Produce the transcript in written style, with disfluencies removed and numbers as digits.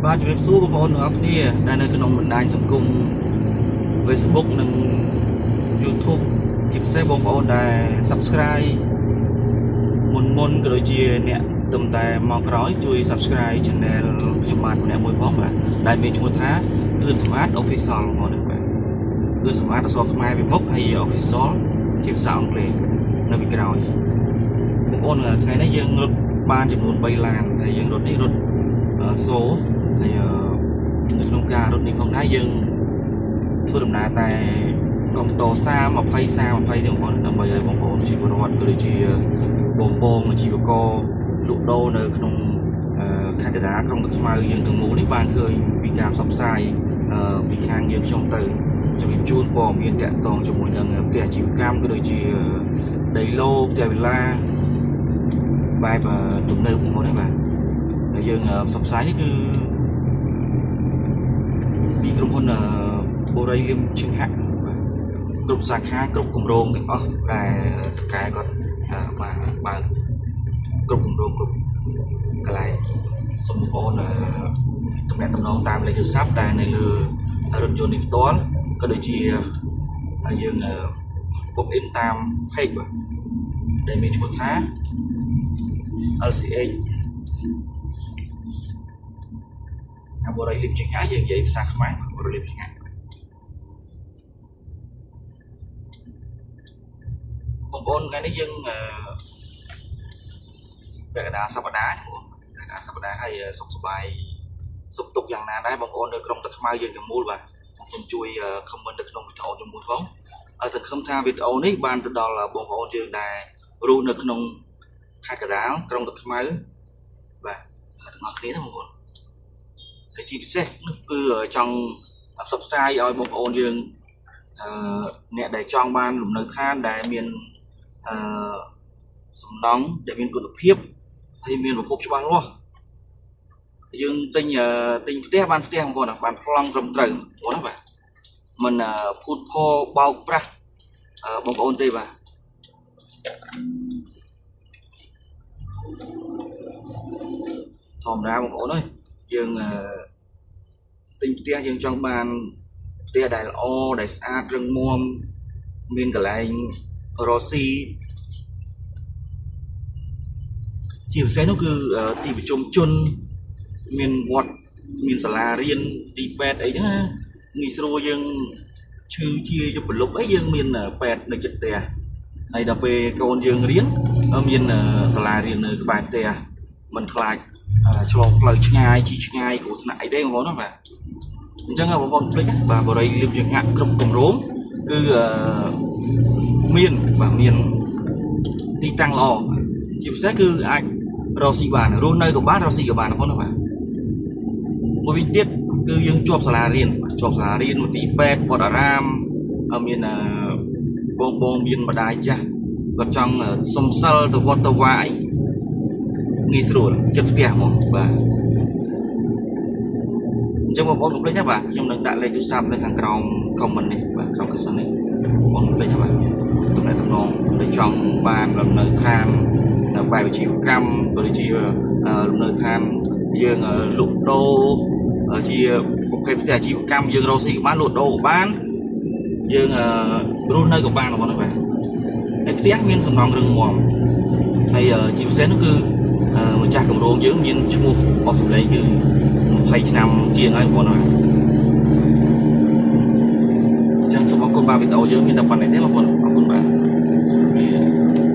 បាទជំរាបសួរបងប្អូនទាំងអស់គ្នាដែលនៅក្នុងបណ្ដាញសង្គម Facebook និង YouTube ជាពិសេសបងប្អូនដែល Subscribe មុនក៏ដូចជាអ្នកទំតែមកក្រោយជួយ Subscribe Channel ខ្ញុំបាទម្នាក់មួយផងបាទដែលមានឈ្មោះថាអឿនសម្បត្តិ Official បងប្អូនបាទអឿនសម្បត្តិអក្សរខ្មែរពីមុខហើយ Official ជាភាសាអង់គ្លេសនៅពីក្រោយបងប្អូនថ្ងៃនេះយើងរត់បានចំនួន3ឡានហើយយើងរត់នេះរត់សូហើយនៅក្នុងការរត់នេះផងដែរយើងធ្វើដំណើរតែកុំត30 20ទេបងប្អូនដើម្បីឲ្យបងប្អូនជីវរដ្ឋក៏ដូចជាបងជីវករលក់ដូរនៅក្នុងខេត្តកណ្ដាលក្រុងទឹកខ្មៅយើងទាំងមូលនេះបានឃើញពីការផ្សព្វផ្សាយពីខាងយើងខ្ញុំទៅជំរាបជូនព័ត៌មានតាក់ទងជាមួយនឹងផ្ទះអាជីវកម្មក៏ដូចជាដីឡូផ្ទះវិឡាបែបទំនើបបងប្អូនណាបាទហើយយើងផ្សព្វផ្សាយនេះគឺពីក្រុមហ៊ុនបូរីលឹមឈឹងហាក់គ្រប់សាខាគ្រប់គម្រោងទាំងអស់ដែលតកែគាត់បានបើកគ្រប់គម្រោងគ្រប់កន្លែងសូមបងប្អូនទំនាក់ទំនងតាមលេខទូរស័ព្ទដែលនៅលើរថយន្តនេះផ្ទាល់ក៏ដូចជាយើងបុកអ៊ីនតាម page បាទដែលមានឈ្មោះថា LCH បូរីលឹមឈឹងហាក់យើងនិយាយភាសាខ្មែរបូរីលឹមឈឹងហាក់បងប្អូនថ្ងៃនេះយើងពាក់កណ្ដាលសប្តាហ៍ហើយសុខសប្បាយសុខទុក្ខយ៉ាងណាដែរបងប្អូននៅក្រុងទឹកខ្មៅយើងទាំងមូលបាទសូមជួយ comment នៅក្នុងវីដេអូនេះមួយផងសង្ឃឹមថាវីដេអូនេះបានទៅដល់បងប្អូនយើងដែលរស់នៅក្នុងខេត្តកណ្ដាលក្រុងទឹកខ្មៅបាទទាំងអស់គ្នាណាបងប្អូនហើយជាពិសេសនោះគឺចង់ផ្សព្វផ្សាយឲ្យបងប្អូនយើងអ្នកដែលចង់បានលំនៅឋានដែលមានសំណង់ដែលមានគុណភាពហើយមានប្រភពច្បាស់លាស់យើងទិញផ្ទះបានផ្ទះបងប្អូនបានប្លង់ត្រឹមត្រូវបងប្អូនណាបាទមិនភូតផលបោកប្រាស់បងប្អូនទេបាទធម្មតាបងប្អូនអើយយើងទិញផ្ទះយើងចង់បានផ្ទះដែលល្អដែលស្អាតរឹងមាំមានកន្លែងរស់ស៊ីជាពិសេសនោះគឺទីប្រជុំជនមានវត្តមានសាលារៀនទីពេទ្យអីចឹងណាងាយស្រួលយើងឈឺជាយប់ប្រលប់អីយើងមានពេទ្យនៅជិតផ្ទះហើយដល់ពេលកូនយើងរៀនមានសាលារៀននៅក្បែរផ្ទះមិនខ្លាចឆ្លងផ្លូវឆ្ងាយជីឆ្ងាយគ្រោះថ្នាក់អីទេបងប្អូនណាបាទអញ្ចឹងបងប្អូនភ្លេចបាទបរិយាលឹមយើងហាក់គ្រប់គម្រោងគឺមានទីតាំងល្អជាពិសេសគឺអាចរកស៊ីបានរស់នៅក៏បានរកស៊ីក៏បានបងប្អូនណាបាទមួយវិញទៀតគឺយើងជាប់សាលារៀនមន្ទីរពេទ្យវត្តអារាមមានបងមានម្ដាយចាស់គាត់ចង់សុំសិលទៅវត្តទៅវាយងាយស្រួលចិត្តផ្ទះហ្មងបាទអញ្ចឹងបងប្អូនកុំភ្លេចណាបាទខ្ញុំនឹងដាក់លេខទូរស័ព្ទនៅខាងក្រោម comment នេះបាទក្រោម caption នេះបងប្អូនកុំភ្លេចណាបាទទំនាក់ទំនងដែលចង់បានលំនៅឋាននៅបែបអាជីវកម្មក៏ដូចជាលំនៅឋានយើងលក់ដូរជាប្រភេទផ្ទះអាជីវកម្មយើងរកស៊ីក៏បានលក់ដូរក៏បានយើងរស់នៅក៏បានបងប្អូនបាទហើយផ្ទះមានសំណង់រឹងមាំហើយជាពិសេសនោះគឺម្ចាស់គម្រោងយើងមានឈ្មោះអស់សម្លេងគឺ20ឆ្នាំជាងហើយបងប្អូនបាទអញ្ចឹងសូមអរគុណបាទវីដេអូយើងមានតែប៉ុណ្្នេះទេបងប្អូនអរគុណបាទ